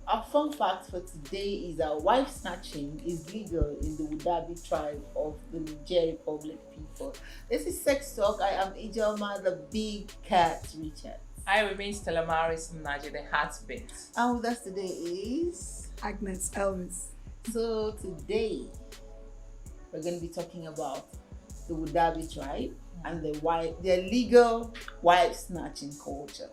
Our fun fact for today is that wife snatching is legal in the Wudabi tribe of the Niger Republic people. This is Sex Talk. I am IJEOMA, the big cat Richard. I remain STELLAMARIS, NNAJi, the heartbeat. And with us today is Agnes Elvis. So today we're going to be talking about the Wudabi tribe and their legal wife snatching culture.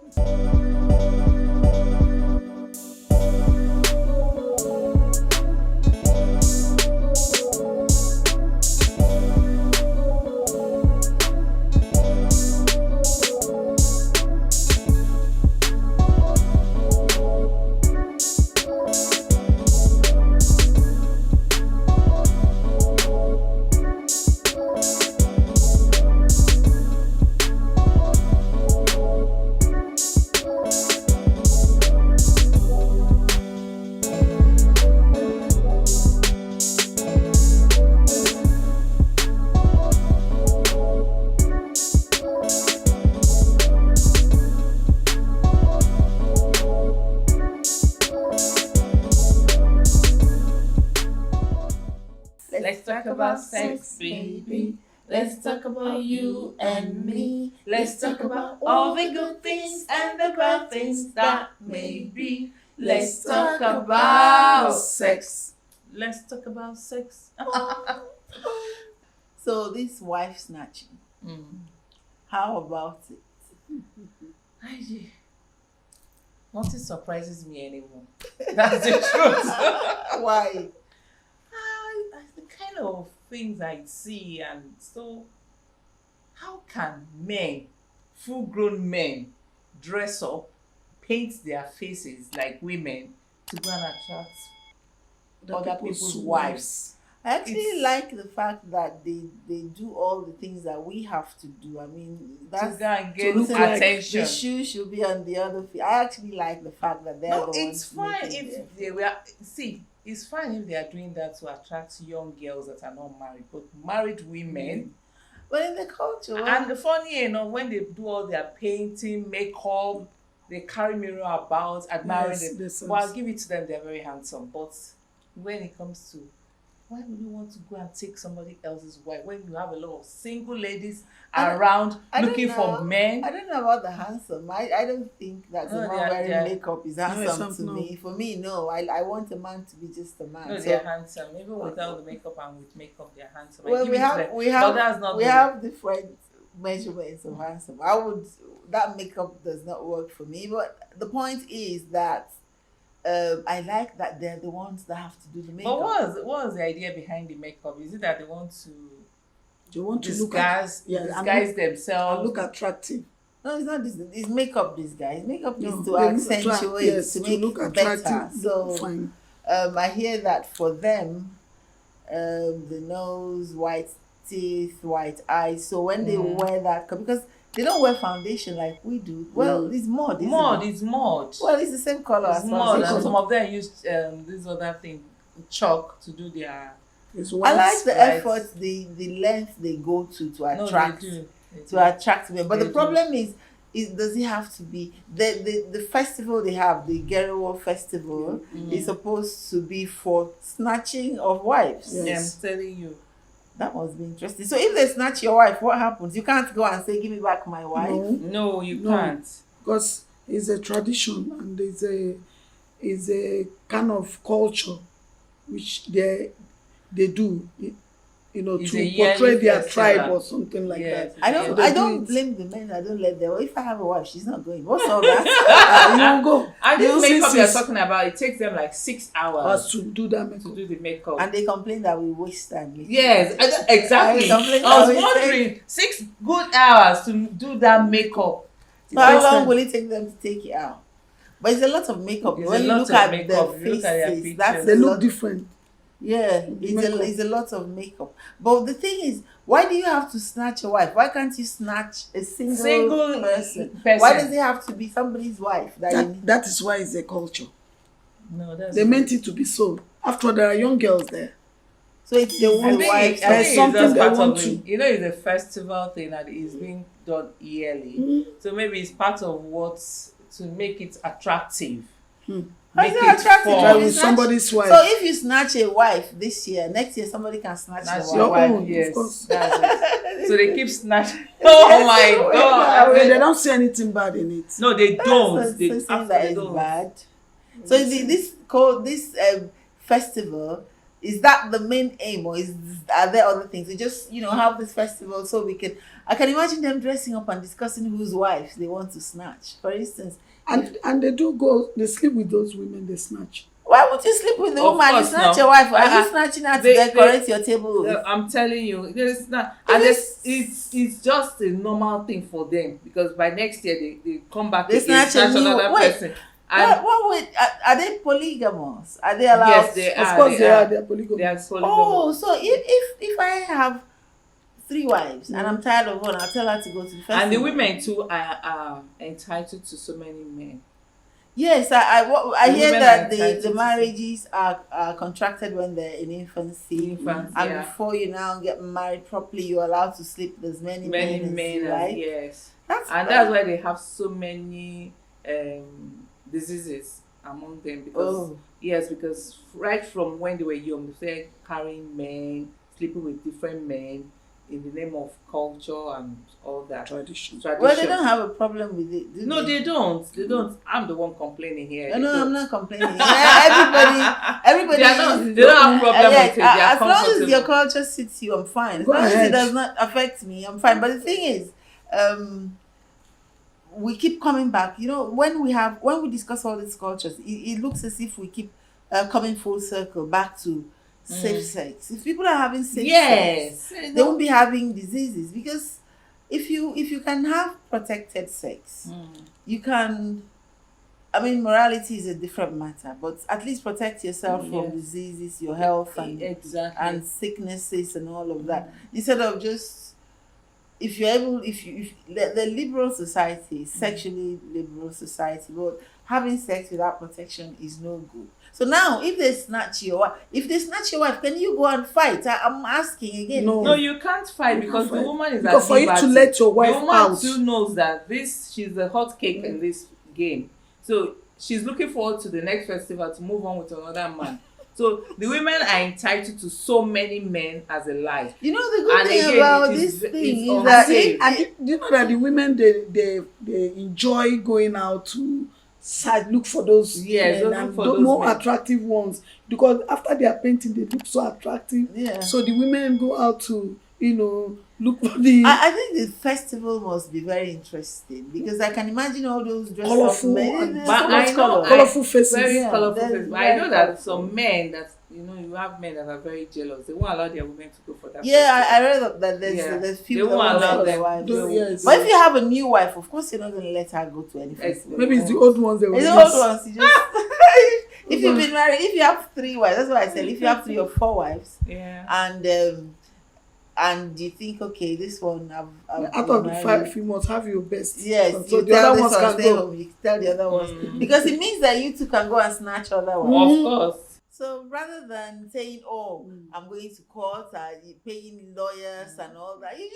Let's talk about sex, baby. Let's talk about you and me. Let's talk about all the good things and the bad things that may be. Let's talk about sex. Let's talk about sex. So this wife snatching, how about it? IJE, nothing surprises me anymore. That's the truth. Why? The kind of things I see, and so how can men, full-grown men, dress up, paint their faces like women to go and attract other people's wives? I actually like the fact that they do all the things that we have to do. I mean, that's to go and get to attention. Like the shoe should be on the other feet. I actually like the fact that they're the ones. It's fine if they were. See, it's fine if they are doing that to attract young girls that are not married, but married women. But in the culture, And the funny, when they do all their painting, makeup, they carry mirror about, admiring them. Well, I'll give it to them; they're very handsome. But when it comes to why would you want to go and take somebody else's wife when you have a lot of single ladies around looking for men? I don't know about the handsome. I don't think that the man wearing makeup is handsome to me. For me, no. I want a man to be just a man. No, they're handsome. Even without the makeup and with makeup, they're handsome. Well, we have different measurements of handsome. That makeup does not work for me. But the point is that I like that they're the ones that have to do the makeup. But what was the idea behind the makeup? Is it that they want to disguise themselves and look attractive? No, it's not this. It's makeup disguise. Makeup is to accentuate, to make look it better. So fine. I hear that for them, the nose, white teeth, white eyes. So when they wear that, because they don't wear foundation like we do. Well, it's mod. It's mod. Well, it's the same color as mod. And some of them use this other thing, chalk, to do their. I like the effort, the length they go to attract. They attract men. But the problem is does it have to be the festival they have, the Gerewo festival, is supposed to be for snatching of wives. Yes. I'm telling you. That must be interesting. So if they snatch your wife, what happens? You can't go and say, "Give me back my wife." No, you can't. Because it's a tradition and it's a kind of culture which they do, to portray their tribe or something like that. I don't blame the men. I don't let them. If I have a wife, she's not going. What's all that? You will go. And this makeup you're talking about, it takes them like 6 hours to do that makeup. To do the makeup. And they complain that we waste time. Yes, exactly. I was wondering, 6 good hours to do that makeup. So how long will it take them to take it out? But it's a lot of makeup. When you look at the faces, they look different. Yeah, it's a lot of makeup. But the thing is, why do you have to snatch a wife? Why can't you snatch a single person? Why does it have to be somebody's wife? That is why it's a culture. No, they meant it to be so. After all, there are young girls there. So it's the wife. There's something they want to. You know, it's a festival thing that is being done yearly. So maybe it's part of what to make it attractive. Make it it attractive fun. With somebody's wife. So if you snatch a wife this year, next year somebody can snatch Your wife. own, yes. Of course. That's it. So they keep snatching. Oh my God! They don't see anything bad in it. No, they don't. So They saying that is don't. bad. So this festival, is that the main aim, or are there other things? We just have this festival so I can imagine them dressing up and discussing whose wives they want to snatch, for instance. And they sleep with those women they snatch. Why would you sleep with the woman? You snatch your wife. Are you snatching her to decorate your table with? I'm telling you, there's not, and it's just a normal thing for them, because by next year they come back. They snatch another person. What would are they polygamous? Are they allowed? Yes, they are. Of course, they are. They are polygamous. They are polygamous. Oh, so if I have 3 wives and I'm tired of one, I'll tell her to go to the festival. And the women too are entitled to so many men. Yes, I hear that the marriages are contracted when they're in infancy. And before you now get married properly, you're allowed to sleep with as many men, right? Yes. That's why they have so many diseases among them, because right from when they were young, they started carrying men, sleeping with different men in the name of culture and all that tradition. Well, they don't have a problem with it. No, they don't. I'm the one complaining here. No, I'm not complaining. Everybody. They don't have a problem with it. As long as your culture suits you, I'm fine. As long as it does not affect me, I'm fine. But the thing is, we keep coming back. When we discuss all these cultures, it looks as if we keep coming full circle back to safe sex. If people are having safe sex, they won't be having diseases, because if you can have protected sex, you can. I mean, morality is a different matter, but at least protect yourself from diseases, your health, and sicknesses and all of that. Instead of just, if the liberal society, sexually liberal society, but having sex without protection is no good. So now, if they snatch your wife, can you go and fight? I'm asking again. No, you can't fight, because the woman is because for you to let your wife out. The woman too knows that she's a hot cake in this game. So she's looking forward to the next festival to move on with another man. So the women are entitled to so many men as a life. The good thing about this thing is that you know that the women they enjoy going out to look for those more attractive ones, because after they are painting they look so attractive. So the women go out to look for the. I think the festival must be very interesting, because I can imagine all those dressed up men. Colorful faces. Very colorful faces. But I know that some men that you have men that are very jealous. They won't allow their women to go for that. I read that there's people they won't allow them. But if you have a new wife, of course you're not going to let her go to any festival. Maybe it's the old ones that will. It's the old ones. You just if you've been married, if you have 3 wives, that's what I said. If you have 3 or 4 wives, and you think, okay, this one out of the 5, you must have your best. Yes, so the other ones can go. You tell the other ones, because it means that you two can go and snatch other ones. Of course. So rather than saying, I'm going to court, paying lawyers and all that, you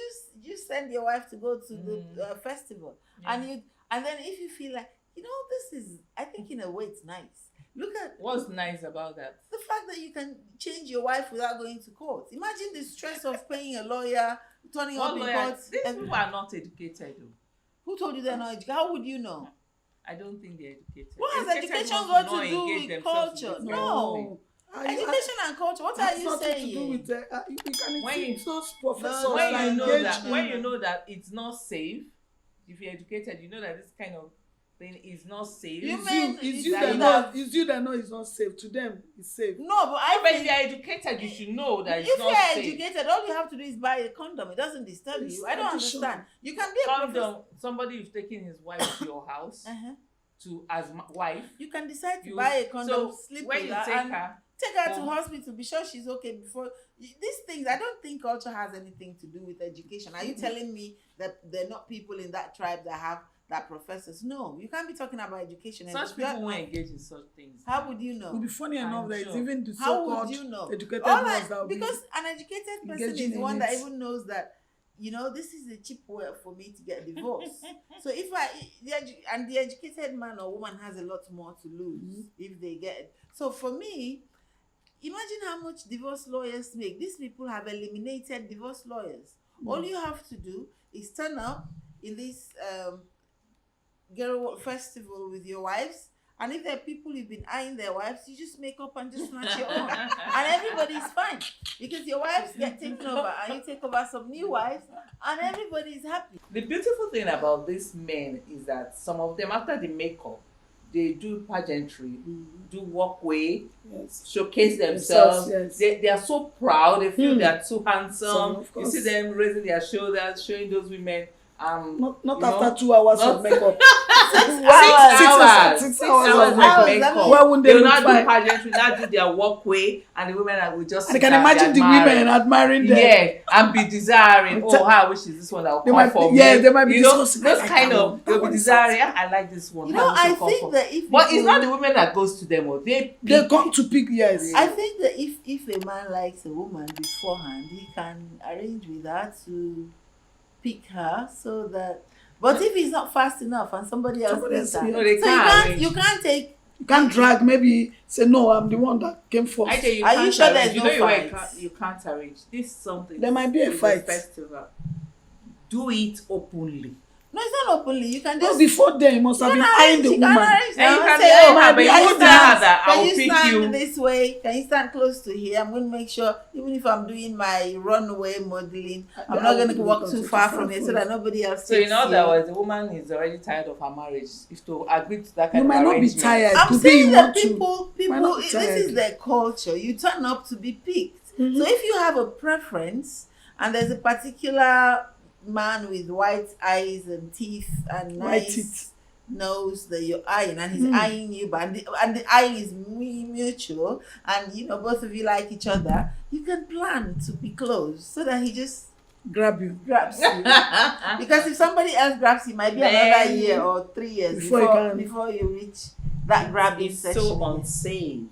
just send your wife to go to the festival, and then if you feel like, this is, I think in a way it's nice. Look at what's nice about that. The fact that you can change your wife without going to court. Imagine the stress of paying a lawyer, turning up in court. These people are not educated, though. Who told you they're not educated? How would you know? I don't think they're educated. What has education got to do with culture? No. Education and culture. What are you saying? To do with, when you know that it's not safe, if you're educated, you know that this kind of thing is not safe. It's you that know it's not safe. To them, it's safe. No, but if you're educated, you should know that it's not safe. If you're educated, all you have to do is buy a condom. It doesn't disturb you. I don't understand. You can be a condom. Somebody who's taking his wife to your house as wife. You can decide to buy a condom, sleep with her, take her to hospital, be sure she's okay before. These things, I don't think culture has anything to do with education. Are you telling me that there are not people in that tribe that professors? No, you can't be talking about education. Such people won't engage in such things. How would you know? It would be funny enough that it's even the so-called educated ones that will be. Because an educated person is one that even knows that this is a cheap way for me to get divorced. So if the educated man or woman has a lot more to lose if they get it. So for me, imagine how much divorce lawyers make. These people have eliminated divorce lawyers. All you have to do is turn up in this girl festival with your wives, and if there are people you've been eyeing their wives, you just make up and just snatch your own, and everybody's fine because your wives get taken over and you take over some new wives, and everybody's happy. The beautiful thing about these men is that some of them, after the makeup, they do pageantry, do walkway, showcase themselves. They are so proud. They feel they are too handsome. You see them raising their shoulders, showing those women. Not after 2 hours of makeup. 6 hours. 6 hours of makeup. Why wouldn't they will look not fine? do pageantry, not do their walkway, and the women will just. And I can imagine the women admiring them. Yeah, and be desiring. Oh, how I wish is this one that will come for me. Yeah, they might be discussing. Those kind of. They'll be desiring. I like this one. I think that but it's not the women that goes to them. Or they come to pick. Yes. I think that if a man likes a woman beforehand, he can arrange with her to pick her so that. But if he's not fast enough and somebody else picks her, no, they can't. You can't drag. Maybe say no. I'm the one that came first. I tell you, are you sure there's no fight? fight? You can't arrange. This is something. There might be a fight. Festival. Do it openly. No, it's not openly. You can just. Before then, you must have been eyeing the woman. And you can say, oh, but you tell her that I will pick you. Can you stand this way? Can you stand close to here? I'm going to make sure, even if I'm doing my runway modeling, I'm not going to walk too far from here so that nobody else takes you. So in other words, the woman is already tired of her marriage. If to agree to that kind of arrangement. You might not be tired. I'm saying that people, this is their culture. You turn up to be picked. So if you have a preference and there's a particular man with white eyes and teeth and nice nose that you're eyeing, and he's eyeing you, but and the eye is mutual, and both of you like each other, you can plan to be close so that he just grabs you. Because if somebody else grabs you, it might be another year or 3 years before you reach that grabbing session. So unsafe.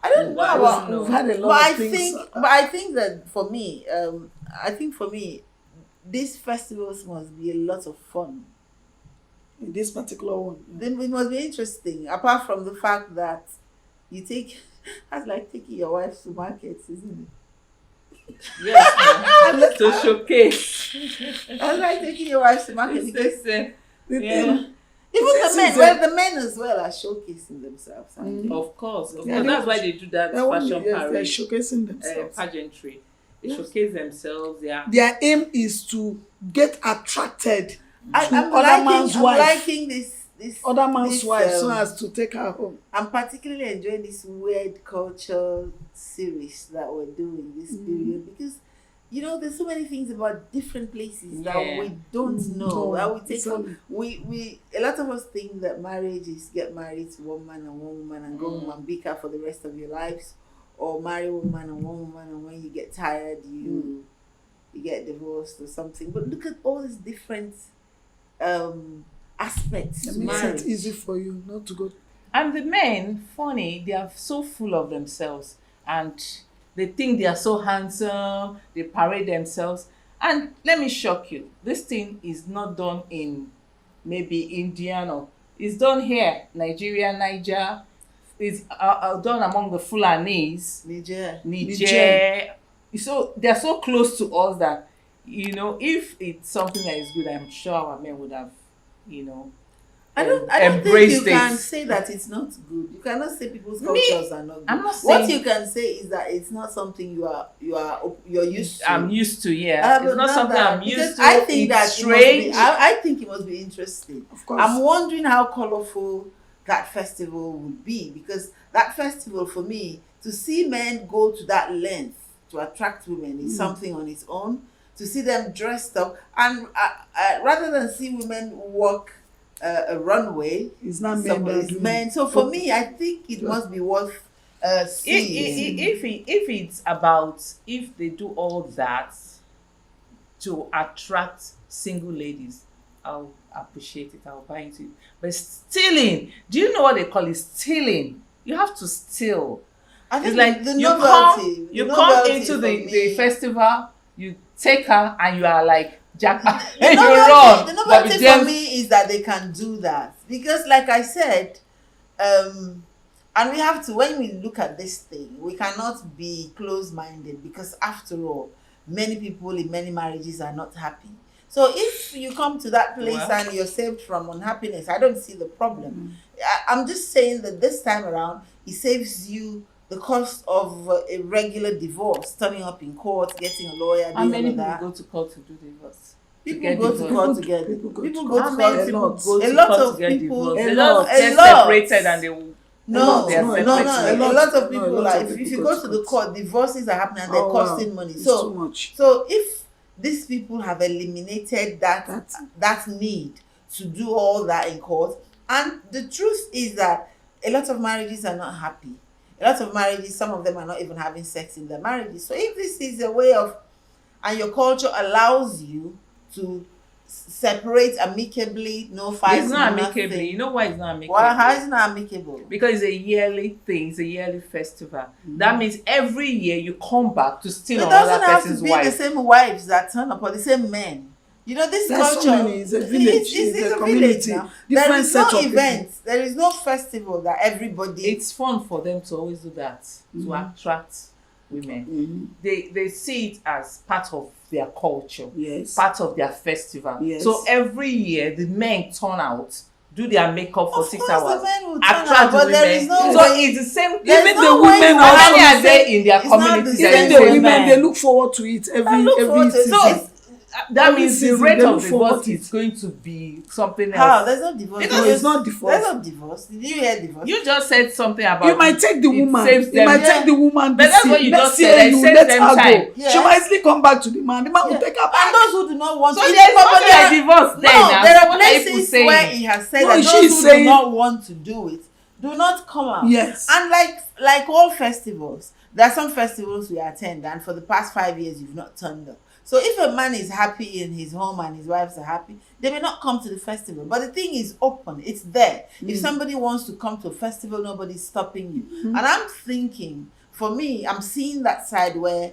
I don't know about. We've had a lot of things. But I think that for me, these festivals must be a lot of fun. In this particular one. Then it must be interesting, apart from the fact that that's like taking your wife to markets, isn't it? Yes, to showcase. That's like taking your wife to markets. Even the men as well are showcasing themselves. Of course. That's why they do that fashion parade. They're showcasing themselves. Pageantry. They showcase themselves. Their aim is to get attracted to I'm other man's wife. I'm liking this other man's wife so as to take her home. I'm particularly enjoying this weird culture series that we're doing this period because there's so many things about different places that we don't know. That we take a lot of us think that marriage is get married to one man and one woman and go home and bicker for the rest of your lives. Or marry one man and one woman, and when you get tired, you get divorced or something. But look at all these different aspects. It makes it easy for you not to go. And the men, funny, they are so full of themselves, and they think they are so handsome. They parade themselves. And let me shock you: this thing is not done in maybe India, or it's done here, Nigeria, Niger. Is done among the Fulanis, Niger. So they're so close to us that if it's something that is good, I'm sure our men would have I don't think you can say that it's not good. You cannot say people's cultures are not good. I'm not saying, what you can say is that it's not something you're used to. I'm used to, it's not something I'm used to. I think that strange. I think it must be interesting. Of course. I'm wondering how colorful that festival would be, because that festival for me, to see men go to that length to attract women is something on its own. To see them dressed up, and rather than see women walk a runway, it's not men. So for me, I think it must be worth seeing. If they do all that to attract single ladies, I'll appreciate it. I'll buy into it. But stealing, do you know what they call it? Stealing. You have to steal. I think it's like the you novelty, come into the festival, you take her and you are like Jack. The You normal run. thing, the normal thing for me is that they can do that because, like I said, and we have to, when we look at this thing, we cannot be closed-minded because after all, many people in many marriages are not happy. So if you come to that place and you're saved from unhappiness, I don't see the problem. I'm just saying that this time around, it saves you the cost of a regular divorce, turning up in court, getting a lawyer, how many all that. people go to court to do divorce? People go to court to get People go people to go court. to How court many people go a to lot court of to get people divorced? a They lot just get a lot separated and they will. no, They are no, separate. a lot of people, no, a lot like of if people you go go to to the court. court, divorces are happening and they're Oh, costing wow. money. It's So too much. so if these people have eliminated that need to do all that in court, and the truth is that a lot of marriages are not happy. A lot of marriages, some of them are not even having sex in their marriages. So if this is a way of, and your culture allows you to separate amicably, no fights. It's not nothing. amicably. You know why it's not amicable? Why? How is it not amicable? Because it's a yearly thing. It's a yearly festival. That means every year you come back to steal It another doesn't have to person's be wife. the same wives that turn up or the same men. You know, this There's culture, so many. It's a village. it's a a community. village now. There Different is set no of people. event. There is no festival that everybody. It's fun for them to always do that to attract women. They see it as part of their culture, Yes. part of their festival. Yes. So every year the men turn out, do their makeup for Of 6 course, hours, the men will turn attract out, but the there women. is no So way. it's the same. There's Even no the way women you also how many can are say there in their it's not the communities? same Even the way, women, man. they look forward to it They look every forward to it. season. So it's, that Every means the season, rate they of look forward divorce to is it. going to be something else. how? There's no divorce. Because No, it's not divorce. There's no divorce. Did you hear divorce? You just said something about You might take the it woman. saves You them. might Yeah. take the woman. But this that's year. what you Next just year said. It you saves let them her time. go. Yeah. She might still come back to the man. The man will Yeah. take her And back. those who do not want So to, there's but nothing there like are- divorce No, then. Now. there are What people places saying? where he has said No, that she's those who saying- do not want to do it do not come out. Yes. And like all festivals, there are some festivals we attend, and for the past 5 years you've not turned up. So if a man is happy in his home and his wives are happy, they may not come to the festival. But the thing is open, it's there. If somebody wants to come to a festival, nobody's stopping you. And I'm thinking, for me, I'm seeing that side where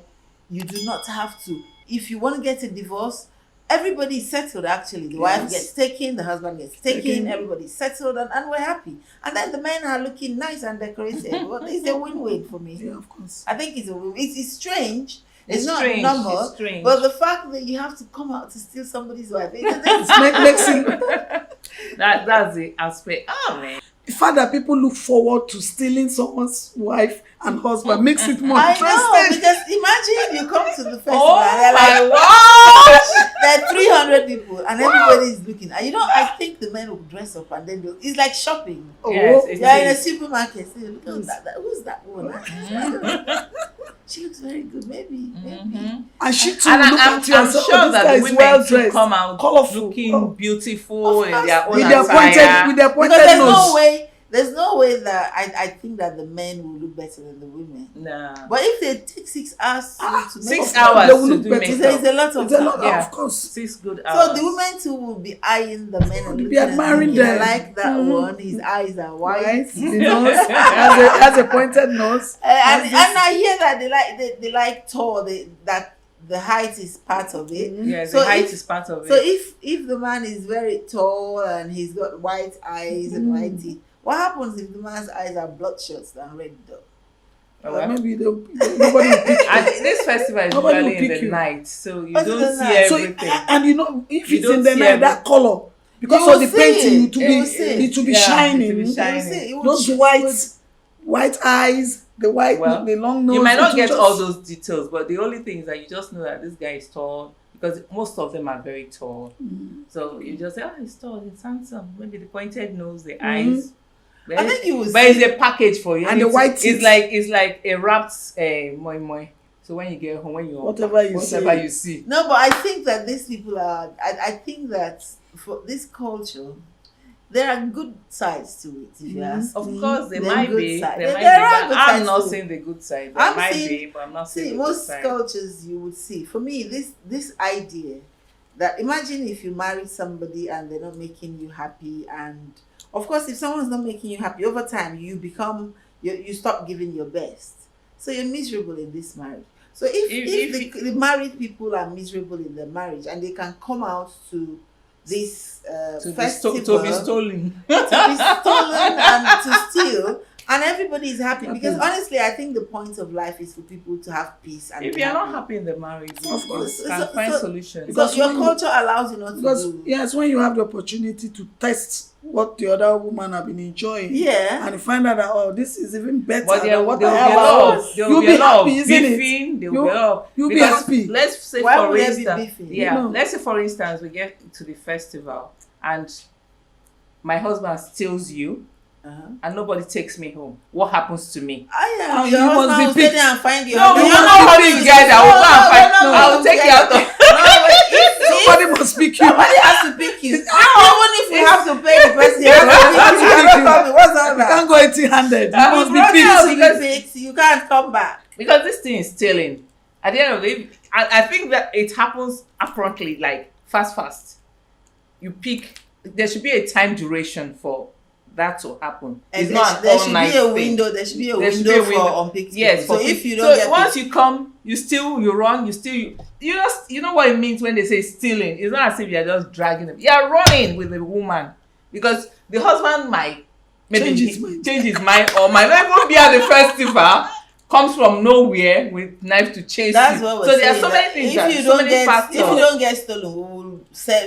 you do not have to. If you want to get a divorce, everybody is settled actually. The wife Yes. gets taken, the husband gets taken, Taken. everybody's settled, and we're happy. And then the men are looking nice and decorated. Well, it's a win-win for me. Yeah, of course. I think it's a win. It's strange. It's not strange, normal. it's strange. But the fact that you have to come out to steal somebody's wife, Makes it. That's the aspect. Oh man. The fact that people look forward to stealing someone's wife and husband makes it more I know, interesting. because imagine you come to the festival Oh and they're my like, there are 300 people and everybody is looking. And you know, I think the men will dress up and then it's like shopping. Yes, it They're in a is. supermarket. Say, look at that. Who's that woman? She looks very good. Maybe. And she too And look I'm at you and say, sure oh, this that guy the is women well too dressed, come out colorful, looking beautiful Of in course. their own with their attire. pointed nose. There's no way that I think that the men will look better than the women. Nah. But if they take 6 hours to make 6 up, hours They will to look do better. makeup. it's a lot of It's a lot, time. Yeah. of course. 6 good hours. So the women too will be eyeing the men and They'll be looking at admiring them. them. I like that one. His eyes are white. Right? The nose has a pointed nose. And I hear that they like tall. That the height is part of it. Yes, So the height if- is part of So it. if the man is very tall and he's got white eyes and white teeth, what happens if the man's eyes are bloodshot and red though? Well, Maybe nobody will pick and this festival is Nobody will usually in pick the you. night, so you What's don't the see night? So, everything. and you know, if You it's in don't the see night, that color, because You of the will see painting, it. it You will see it. will be Yeah, shining. it will be You shining. see, it would Those white eyes, the long nose. You might not it will get just- all those details, but the only thing is that you just know that this guy is tall, because most of them are very tall. So you just say, oh, he's tall, he's handsome. Maybe the pointed nose, the eyes. But I think you will But see. it's a package for you. And the white teeth. It's like a wrapped moi moi. So when you get home, when you Whatever you see. No, but I think that these people are. I think that for this culture, there are good sides to it. If you ask Of me. course, there There are might good be. sides. There might There be. are But good I'm sides not too. saying the good side. There I'm might seeing- be, but I'm not saying See, the good most side. cultures you would see. For me, this idea that imagine if you marry somebody and they're not making you happy, and of course, if someone's not making you happy, over time you stop giving your best. So you're miserable in this marriage. So if the married people are miserable in their marriage and they can come out to this festival to be stolen and to steal, and everybody is happy, because honestly I think the point of life is for people to have peace. And if you're not happy in the marriage, of course, you can find solutions. Because your culture allows you not to do. Yes, when you have the opportunity to test what the other woman have been enjoying, yeah, and you find out that, oh, this is even better but than what I have. You'll be happy, isn't it? You'll be happy. Let's say Why for instance, let's say for instance we get to the festival and my husband steals you. And nobody takes me home. What happens to me? You must be picked and find you. No, you're not having guys. I will go and find. I will take you out of. Somebody must pick you. Somebody has to pick you. Even if we have to pay the person, you have to pick you. What's all that? You can't go empty-handed. You must be picked. Because you can't come back. Because this thing is stealing. At the end of the day, I think that it happens appropriately, like fast. You pick. There should be a time duration for that to happen. It's not there should be a window. There should be a window for unpicked. Yes. So if you don't get once you come, you steal, you run, you steal. You know what it means when they say stealing. It's not as if you're just dragging them. You're running with the woman because the husband might maybe change his mind or might not even be at the festival. Comes from nowhere with knife to chase That's you. What we're so there are so saying, many things. If you don't get stolen, we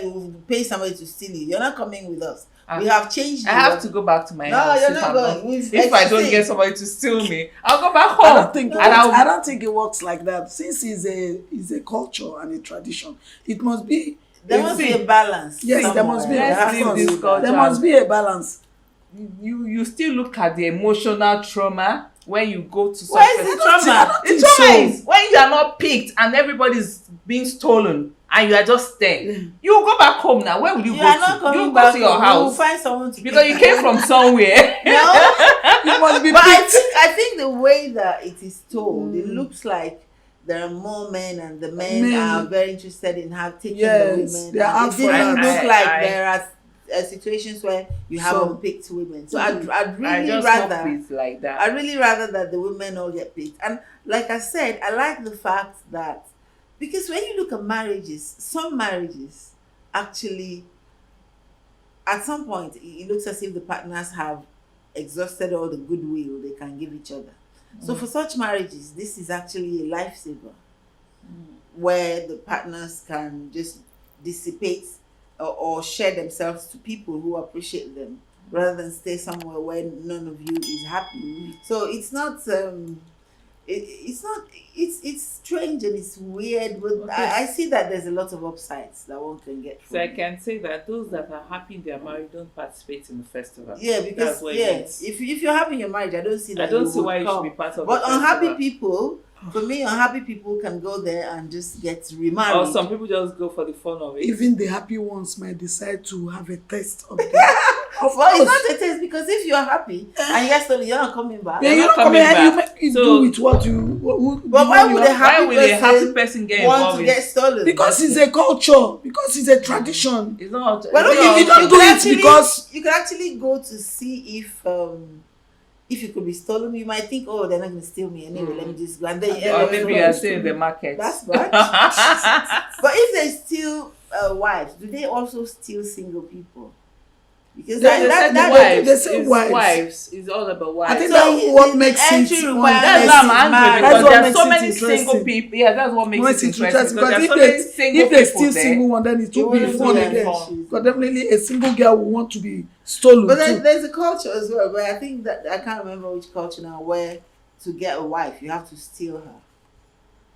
will pay somebody to steal you. You're not coming with us. We have changed. I have to go back to my house. No, you're not going. If I don't get somebody to steal me, I'll go back home. I don't think it works like that. Since it's a culture and a tradition, it must be. There must be a balance. Yes, there must be. There must be a balance. You still look at the emotional trauma when you go to. Where is the trauma? The trauma is when you are not picked and everybody's being stolen. And you are just there. You will go back home now. Where will you go to? You go to your house. You will find someone to because you came from somewhere. No, you must be. But I think the way that it is told, it looks like there are more men, and the men are very interested in taking the women. They are it didn't look like there are situations where you have unpicked women. So I'd really rather that the women all get picked. And like I said, I like the fact that. Because when you look at marriages, some marriages actually, at some point, it looks as if the partners have exhausted all the goodwill they can give each other. So for such marriages, this is actually a lifesaver, where the partners can just dissipate or share themselves to people who appreciate them, rather than stay somewhere where none of you is happy. So it's not... It's strange and it's weird, but I see that there's a lot of upsides that one can get from so I can say that those that are happy in their marriage don't participate in the festival. Yeah, because if you're happy in your marriage, I don't see that. I don't see why you should be part of but the festival. Unhappy people, for me, unhappy people can go there and just get remarried. Or some people just go for the fun of it. Even the happy ones might decide to have a test of them. Well, it's not a test, because if you're happy and you're not coming back. Yeah, you're not coming back. You do with what you. But why would a happy person get want to get stolen? Because it's a culture. Because it's a tradition. It's not. Well, you don't do it because you could actually go to see if you could be stolen. You might think, oh, they're not going to steal me anyway. Let me just go. And then or maybe you are still in the market. That's right. But if they steal wives, do they also steal single people? Because they say wives is all about wives. I think that's what makes it. That's why I'm angry, because there are so many single people. Yeah, that's what makes it interesting. Because if they steal single one, then it will be fun again. Because definitely a single girl will want to be stolen. But there's a culture as well, where I think that I can't remember which culture now, where to get a wife you have to steal her.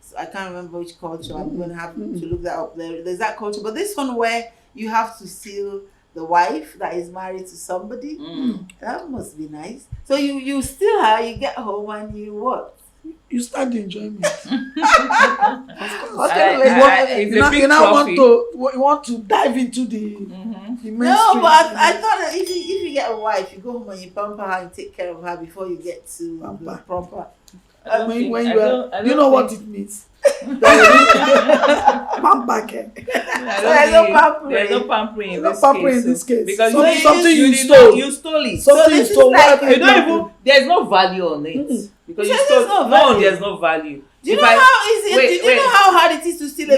So I can't remember which culture. I'm going to have to look that up. There's that culture, but this one where you have to steal the wife that is married to somebody. That must be nice. So you steal her, you get home, and you what? You start the enjoyment. You want to dive into the mainstream. No, but I thought that if you get a wife, you go home and you pamper her and take care of her before you get to the proper. Do you know what it means? Pamper care. There's no pampering. There's no pampering in this case. Because something you stole. You stole it. Something you stole. Like, You don't even. There's no value on it because you stole. No, there's no value. Do you know how easy? Did you know how hard it is to steal a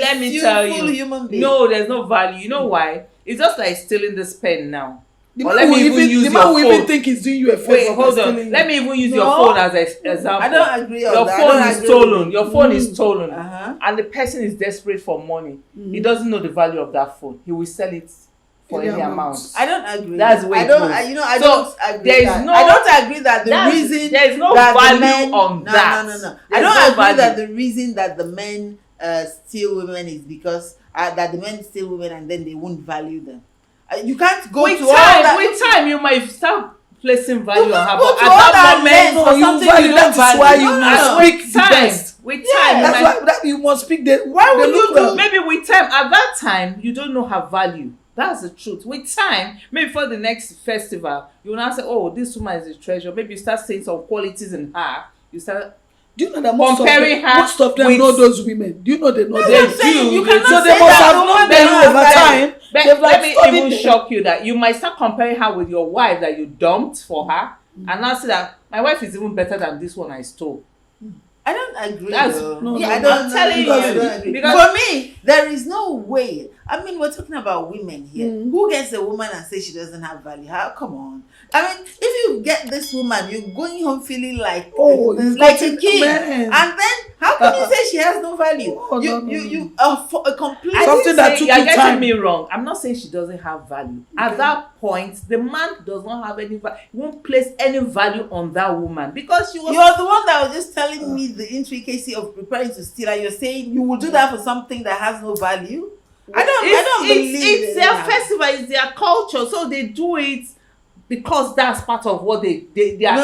full human being? No, there's no value. You know why? It's just like stealing this pen now. The man will even think he's doing you a favor. Wait, hold on. Let me even use your phone as an example. I don't agree on your that. phone is stolen. Your phone is stolen. Uh-huh. And the person is desperate for money. He doesn't know the value of that phone. He will sell it for any amount. I don't agree. That's where I don't agree. I don't agree that the reason there is no that value the men, on that. No. I don't agree that the reason that the men steal women is because that the men steal women and then they won't value them. You can't go with to time, all that. With time, you might start placing value on her. But At that moment, you value. That is why you must speak the best. With time, that's why you must speak the. Why would you do? Maybe with time, at that time, you don't know her value. That's the truth. With time, maybe for the next festival, you will now say, "Oh, this woman is a treasure." Maybe you start seeing some qualities in her. You start. Do you know that most of them know those women? Do you know they know them? You cannot so they must have known them over time. Let me even shock you that you might start comparing her with your wife that you dumped for her, and now say that my wife is even better than this one I stole. I don't agree. I'm telling you. Because for me, there is no way. I mean, we're talking about women here. Who gets a woman and says she doesn't have value? Come on. I mean, if you get this woman, you're going home feeling like a king, and then how can you say she has no value? You a complete something that took you time. You're getting me wrong. I'm not saying she doesn't have value. At that point, the man does not have any value. He won't place any value on that woman because you're the one that was just telling me the intricacy of preparing to steal, and you're saying you will do that for something that has no value. I don't believe it's their festival, it's their culture, so they do it because that's part of what they got.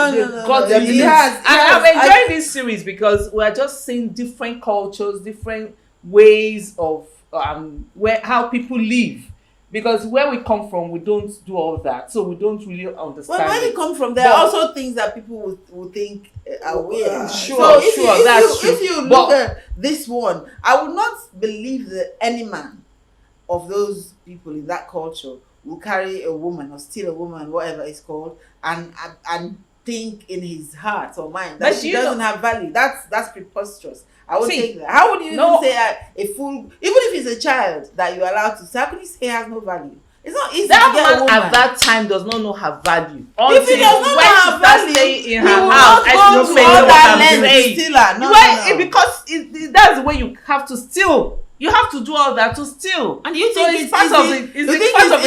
I'm enjoying this series because we're just seeing different cultures, different ways of how people live. Because where we come from, we don't do all that, so we don't really understand. Well, where you come from, there are also things that people will think are weird. Sure, if you look at this one, I would not believe that any man of those people in that culture will carry a woman or steal a woman, whatever it's called, and think in his heart or mind that she doesn't have value. That's preposterous. I would take that. How would you even say a fool, even if it's a child that you're allowed to say, how can you say has no value? It's not easy that to get man a woman. At that time does not know her value. If he does not know her value, in her house, because that's the way you have to steal. You have to do all that to steal. And you think it's part of the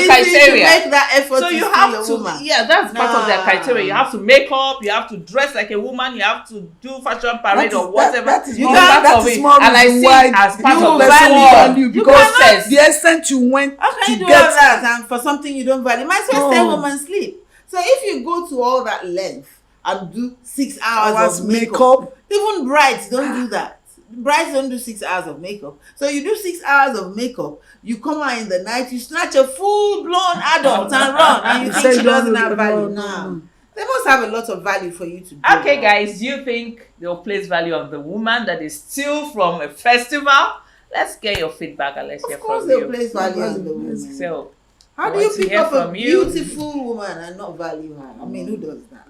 criteria. To make that effort so to you steal have a woman. Yeah, that's part of their criteria. You have to make up, you have to dress like a woman, you have to do fashion parade or whatever. That is more reason why as part of the value because the extent you went how can you do all that and for something you don't value? Might as well stay home and sleep. So if you go to all that length and do 6 hours of makeup, even brides don't do that. Brides don't do 6 hours of makeup. So you do 6 hours of makeup, you come out in the night, you snatch a full-blown adult and run, and you think she doesn't have value. No. They must have a lot of value for you to do. Okay, guys, do you think they'll place value on the woman that is steal from a festival? Let's get your feedback and let's hear from you. Of course they'll place value on the woman. So, how do you pick up a beautiful woman and not value her? I mean, who does that?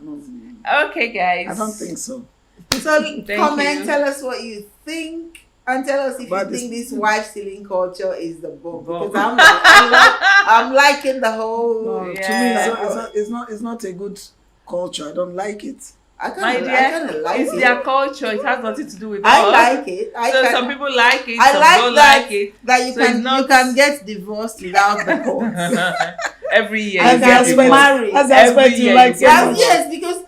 Okay, guys. I don't think so. So comment, tell us what you think, and tell us if you think this wife stealing culture is the bomb. Because I'm liking the whole. To me, it's not a good culture. I don't like it. It's their culture. It has nothing to do with us. I like it. Some people like it. I some like don't that, like it. That you can get divorced without the court. Every year you get married. Every year. Yes, because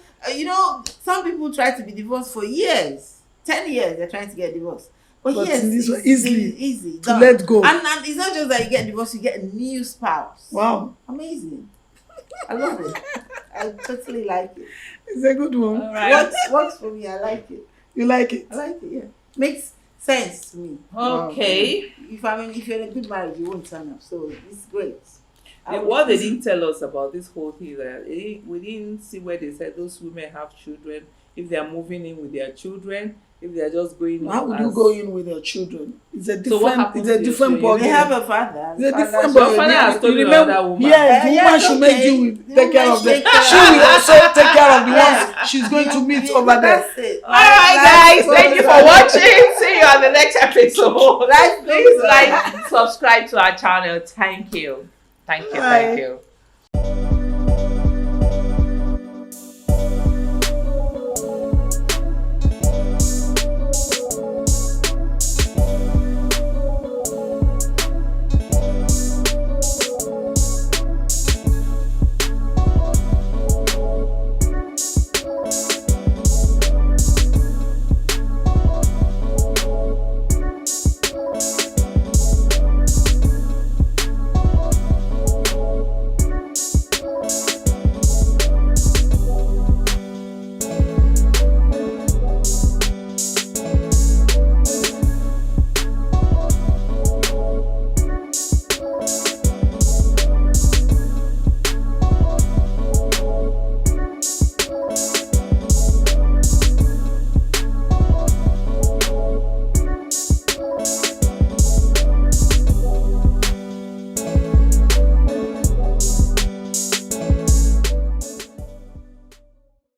some people try to be divorced for years. 10 years they're trying to get divorced. But yes, this was easy to let go. And it's not just that you get divorced, you get a new spouse. Wow. Amazing. I love it. I totally like it. It's a good one. All right. Works for me. I like it. You like it? I like it, yeah. Makes sense to me. Okay. If you're in a good marriage, you won't turn up. So it's great. What they didn't tell us about this whole thing, we didn't see where they said those women have children if they are moving in with their children, if they are just going in. How would you go in with your children? It's a different. So what happens It's a to your different children? ball They game. have a father. It's a different Your ball father has told you remember? another woman. Yeah, the woman should make you with take care of them. She will also take care of the ones she's going to meet over there. That's it. All right, guys. Thank you for watching. See you on the next episode. Please like, subscribe to our channel. Thank you. Thank you. Bye. Thank you.